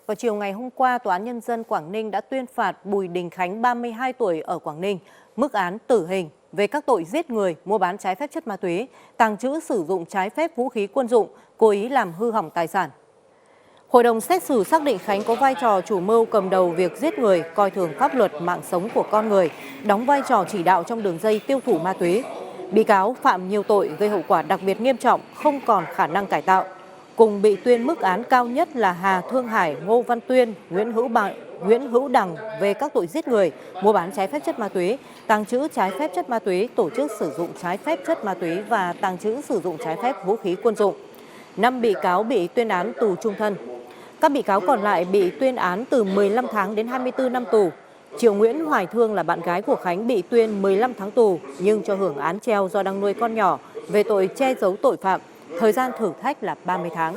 Vào chiều ngày hôm qua, Tòa án Nhân dân Quảng Ninh đã tuyên phạt Bùi Đình Khánh, 32 tuổi ở Quảng Ninh, mức án tử hình về các tội giết người, mua bán trái phép chất ma túy, tàng trữ sử dụng trái phép vũ khí quân dụng, cố ý làm hư hỏng tài sản. Hội đồng xét xử xác định Khánh có vai trò chủ mưu cầm đầu việc giết người, coi thường pháp luật, mạng sống của con người, đóng vai trò chỉ đạo trong đường dây tiêu thụ ma túy. Bị cáo phạm nhiều tội gây hậu quả đặc biệt nghiêm trọng, không còn khả năng cải tạo. Cùng bị tuyên mức án cao nhất là Hà Thương Hải, Ngô Văn Tuyên, Nguyễn Hữu Đằng về các tội giết người, mua bán trái phép chất ma túy, tàng trữ trái phép chất ma túy, tổ chức sử dụng trái phép chất ma túy và tàng trữ sử dụng trái phép vũ khí quân dụng. 5 bị cáo bị tuyên án tù chung thân. Các bị cáo còn lại bị tuyên án từ 15 tháng đến 24 năm tù. Triệu Nguyễn Hoài Thương là bạn gái của Khánh bị tuyên 15 tháng tù nhưng cho hưởng án treo do đang nuôi con nhỏ về tội che giấu tội phạm. Thời gian thử thách là 30 tháng.